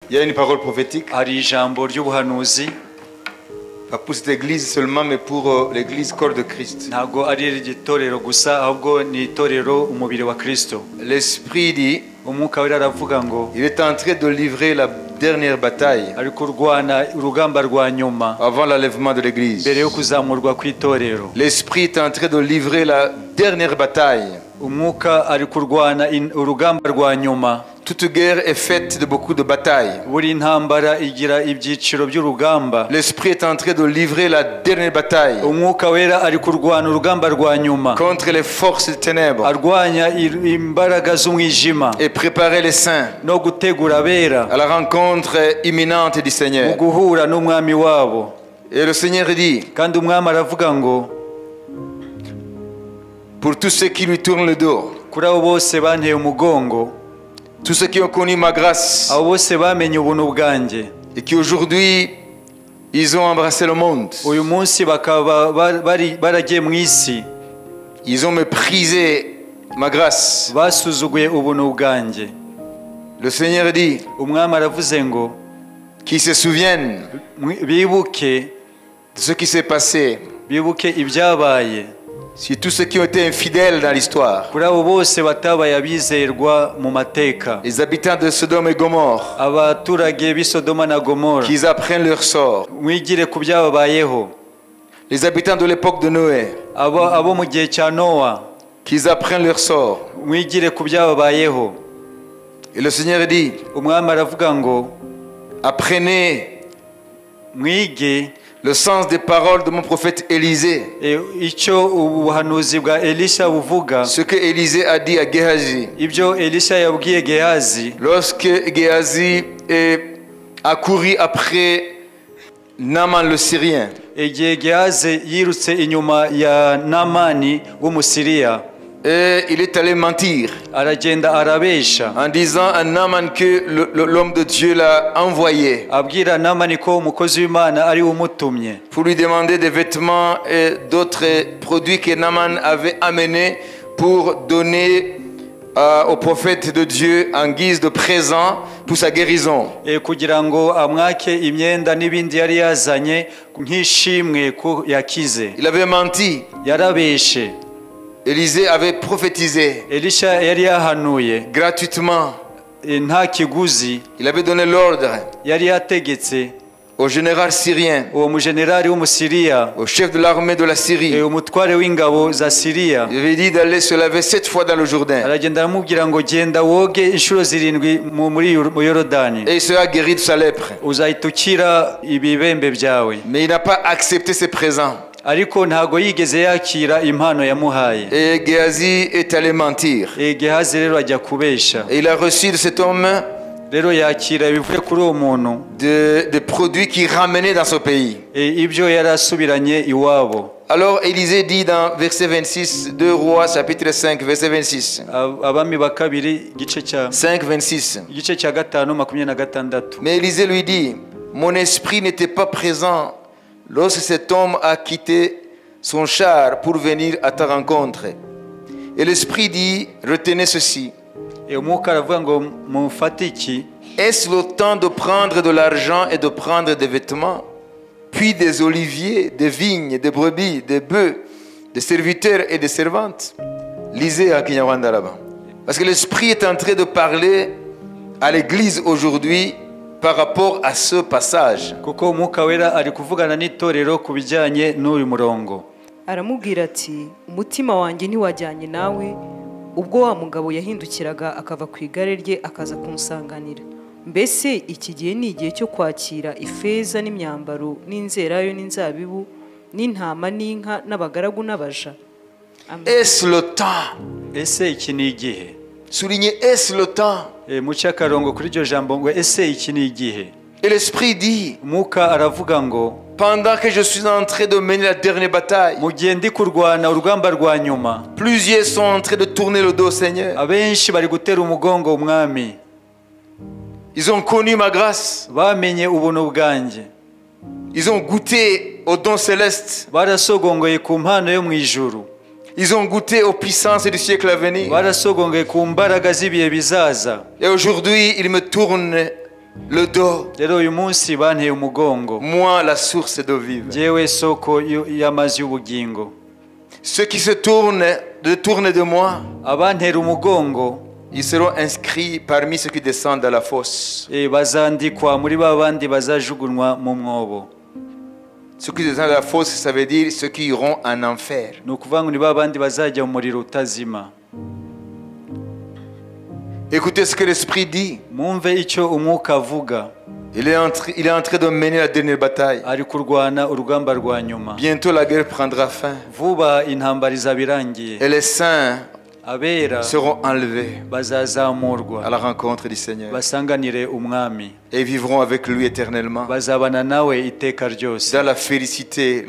Il y a une parole prophétique. hari ijambo ry'ubuhanuzi, Pas pour cette église seulement, mais pour l'église corps de Christ. ntabwo ari itorero gusa ahubwo ni itorero umubiri wa Kristo. L'Esprit dit, Umwuka wera aravuga ngo il est en train de livrer la dernière bataille ari kurwana urugamba rwa nyuma avant l'enlèvement de l'église. mbere yo kuzamurwa kw'itorero. L'Esprit est en train de livrer la dernière bataille. Umwuka ari kurwana urugamba rwa nyuma. Toute guerre est faite de beaucoup de batailles. Buri ntambara igira ibyiciro by'urugamba. L'Esprit est en train de livrer la dernière bataille Umwuka wera ari kurwana urugamba rwa nyuma, contre les forces des ténèbres arwanya imbaraga z'umwijima et préparer les saints no gutegura abera à la rencontre imminente du mu Seigneur. guhura n'umwami wabo. Et le Seigneur dit, Kandi umwami aravuga ngo pour tous ceux qui lui tournent le dos, kuri abo bose banteye umugongo, tous ceux qui ont connu ma grâce abo bose bamenye ubuntu bwanjye, et qui aujourd'hui, ils ont embrassé le monde, uyu munsi bakaba baragiye mu isi, ils ont méprisé ma grâce. basuzuguye ubuntu bwanjye. Le Seigneur dit, Umwami aravuze ngo qu'ils se souviennent bibuke de ce qui s'est passé, bibuke ibyabaye sur tous ceux qui ont été infidèles dans l'histoire, kuri abo bose batabaye abizerwa mu mateka, les habitants de Sodome et Gomorre, abaturage b'i Sodoma na Gomora, qu'ils apprennent leur sort, mwigire ku byababayeho. les habitants de l'époque de Noé, Abo mu gihe cya Nowa, qu'ils apprennent leur sort. mwigire ku byababayeho. Et le Seigneur dit, Umwami aravuga ngo apprenez mwige le sens des paroles de mon prophète Élisée, icyo ubuhanuzi bwa Elisha buvuga, ce que Élisée a dit à Géhazi. ibyo Elisha yabwiye Gehazi Lorsque Géhazi a couru après Naaman le Syrien, igihe Gehazi yirutse inyuma ya Namani w'Umusiriya, et il est allé mentir aragenda arabesha en disant à Naaman que l'homme de Dieu l'a envoyé abwira Namani ko umukozi w'Imana ari umutumye pour lui demander des vêtements et d'autres produits que Naaman avait amenés pour donner au prophète de Dieu en guise de présent pour sa guérison. kugira ngo amwake imyenda n'ibindi yari yazanye nk'ishimwe ko yakize. Il avait menti. Yarabeshe. Élisée avait prophétisé Elisha yari yahanuye gratuitement. nta kiguzi. Il avait donné l'ordre Yari yategetse au général syrien, uwo mujenerali w'Umusiriya, au chef de l'armée de la Syrie. umutware w'ingabo za Siriya, Il avait dit d'aller se laver 7 fois dans le Jourdain. aragenda aramubwira ngo genda woge inshuro 7 mu Yorodani, Et il sera guéri de sa lèpre. uzahita ukira ibibembe byawe. Mais il n'a pas accepté ses présents. Ariko ntago yigeze yakira impano yamuhaye. Et Géhazi est allé mentir. Gehazi rero ajya kubesha. Et il a reçu de cet homme Rero yakira ibivuye kuri uwo muntu des produits qu'il ramenait dans son pays. ibyo yarasubiranye iwabo. Alors Élisée dit dans verset 26, 2 Rois chapitre 5 verset 26. Abami ba kabiri igice cya 5, 26. igice cya 5:26. Mais Élisée lui dit, mon esprit n'était pas présent lorsque cet homme a quitté son char pour venir à ta rencontre. Et l'esprit dit, retenez ceci. Umwuka aravuga ngo mufate iki? Est-ce le temps de prendre de l'argent et de prendre des vêtements, puis des oliviers, des vignes, des brebis, des bœufs, des serviteurs et des servantes? Lisez à Kinyarwanda là-bas. Parce que l'esprit est en train de parler à l'église aujourd'hui par rapport à ce passage. Kuko umwuka wera ari kuvugana n'itorero ku bijyanye n'uyu murongo. Aramubwira ati umutima wanjye ntiwajyanye nawe ubwo wa mugabo yahindukiraga akava ku igare rye akaza kumusanganira. Mbese iki gihe ni igihe cyo kwakira ifeza n'imyambaro n'inzerayo n'inzabibu n'intama n'inka n'abagaragu n'abaja? Est-ce le temps? Ese iki ni igihe? Soulignez, est-ce le temps? Muce akarongo kuri iryo jambo ngo ese iki ni igihe. Et l'esprit dit, Umwuka aravuga ngo pendant que je suis en train de mener la dernière bataille, mu gihe ndi kurwana urugamba rwa nyuma, plusieurs sont en train de tourner le dos au Seigneur. abenshi bari gutera umugongo umwami. Ils ont connu ma grâce. Bamenye ubuntu bwanjye. Ils ont goûté au don céleste. Barasogongoye ku mpano yo mu ijuru. Ils ont goûté aux puissances du siècle à venir. Barasogongoye ku mbaraga z'ibihe bizaza. Et aujourd'hui, ils me tournent le dos. rero uyu munsi banteye umugongo Moi, la source d'eau vive. njyewe soko y'amazi y'ubugingo Ceux qui se détournent de moi, abantera umugongo ils seront inscrits parmi ceux qui descendent à la fosse. bazandikwa muri ba bandi bazajugunywa mu mwobo. Ceux qui descendent à la fosse, ça veut dire ceux qui iront en enfer. ni ukuvuga ngo ni ba bandi bazajya mu muriro utazima. Écoutez ce que l'Esprit dit. mwumve icyo umwuka avuga. Il est en train de mener la dernière bataille. ari kurwana urugamba rwa nyuma. Bientôt la guerre prendra fin. vuba intambara izaba irangiye. Et les saints abera seront enlevés à bazazamurwa la rencontre du Seigneur. basanganire umwami. Et vivront avec lui éternellement. bazabana nawe iteka ryose. Dans la félicité,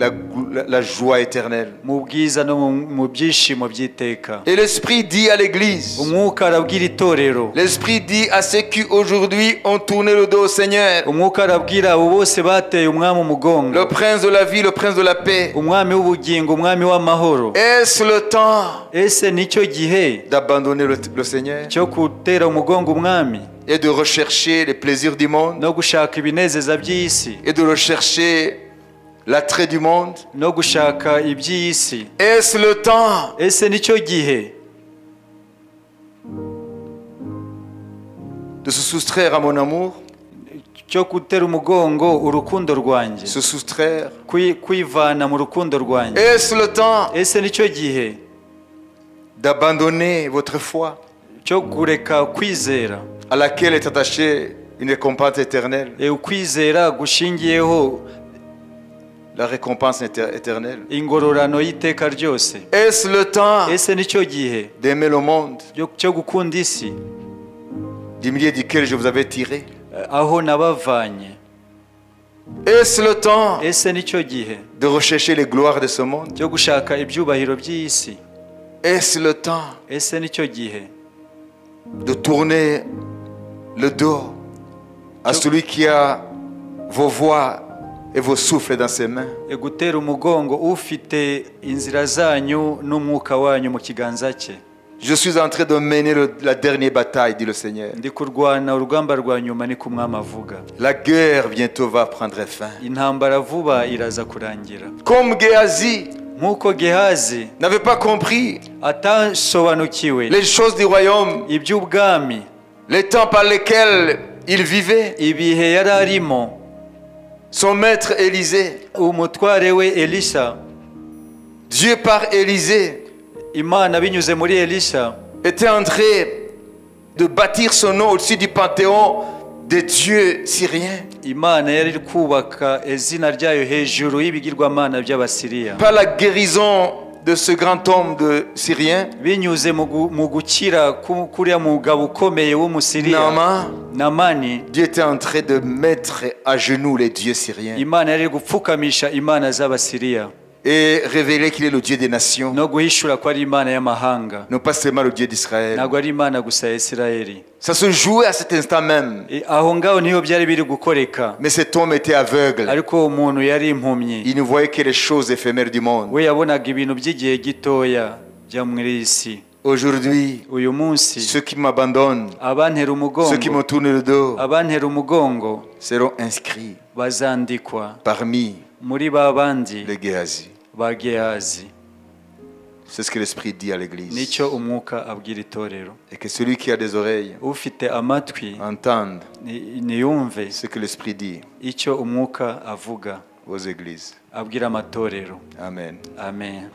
la joie éternelle. mu bwiza no mu byishimo by'iteka. Et l'Esprit dit à l'Église. umwuka arabwira itorero. L'Esprit dit à ceux qui aujourd'hui ont tourné le dos au Seigneur. umwuka arabwira abo bose bateye umwami umugongo. Le prince de la vie, le prince de la paix. umwami w'ubugingo, umwami w'amahoro. Est-ce le temps ese nicyo gihe d'abandonner le Seigneur cyo gutera umugongo umwami et de rechercher les plaisirs du monde no gushaka ibinezeza by'isi et de rechercher l'attrait du monde? no gushaka iby'isi? Est-ce le temps ese nicyo gihe de se soustraire à mon amour, cyo gutera umugongo urukundo rwanjye, se soustraire? kwivana mu rukundo rwanjye? Est-ce le temps ese nicyo gihe d'abandonner votre foi cyo kureka kwizera à laquelle est attachée une récompense éternelle, ukwizera gushingiyeho la récompense éternelle? ingororano y'iteka ryose? Est-ce le temps ese nicyo gihe d'aimer le monde cyo gukunda isi du milieu duquel je vous avais tiré? aho nabavanye? Est-ce le temps ese nicyo gihe de rechercher les gloires de ce monde? cyo gushaka ibyubahiro by'isi? Est-ce le temps ese nicyo gihe de tourner le dos à celui qui a vos voix et vos souffles dans ses mains? gutera umugongo ufite inzira zanyu n'umwuka wanyu mu kiganza cye? Je suis en train de mener la dernière bataille, dit le Seigneur. ndi kurwana urugamba rwa nyuma, ni ku mwami avuga. La guerre bientôt va prendre fin. intambara vuba iraza kurangira. Comme Géasi nk'uko gehazi n'avait pas compris atasobanukiwe les choses du royaume, iby'ubwami, les temps par lesquels il vivait, ibihe yari arimo, son maître Élisée, umutware we Elisha, Dieu par Élisée imana binyuze muri Elisha était en train de bâtir son nom au-dessus du panthéon des dieux syriens. imana yari kubaka izina ryayo hejuru y'ibigirwamana by'abasiriya. Par la guérison de ce grand homme de Syrien, binyuze mu gukira kuriya mugabo ukomeye w'umusiriya Namani, Dieu était en train de mettre à genoux les dieux syriens imana yari gupfukamisha imana z'abasiriya et révéler qu'il est le Dieu des nations, no guhishura ko ari imana y'amahanga, non pas seulement le Dieu d'Israël. ntabwo ari imana gusa ya Isirayeli. Ça se jouait à cet instant même. aho ngaho niho byari biri gukoreka. Mais cet homme était aveugle. ariko umuntu yari impumyi, Il ne voyait que les choses éphémères du monde. we yabonaga ibintu by'igihe gitoya bya muri iyi si. Aujourd'hui, uyu munsi ceux qui m'abandonnent, abantera ceux qui me umugongo tournent le dos, abantera umugongo seront inscrits bazandikwa parmi muri ba bandi les Géasi. ba Gehazi. C'est ce que l'Esprit dit à l'Église. nicyo umwuka abwira itorero. Et que celui qui a des oreilles ufite amatwi entende niyumve ce que l'Esprit dit icyo umwuka avuga aux églises. abwira amatorero. Amen. Amen.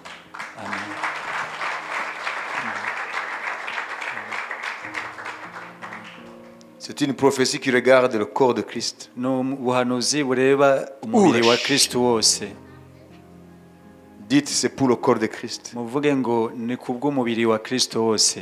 Amen. C'est une prophétie qui regarde le corps de Christ. ni ubuhanuzi bureba umubiri wa Kristo wose. Dites, c'est pour le corps de Christ. muvuge ngo ni kubw'umubiri wa Kristo wose.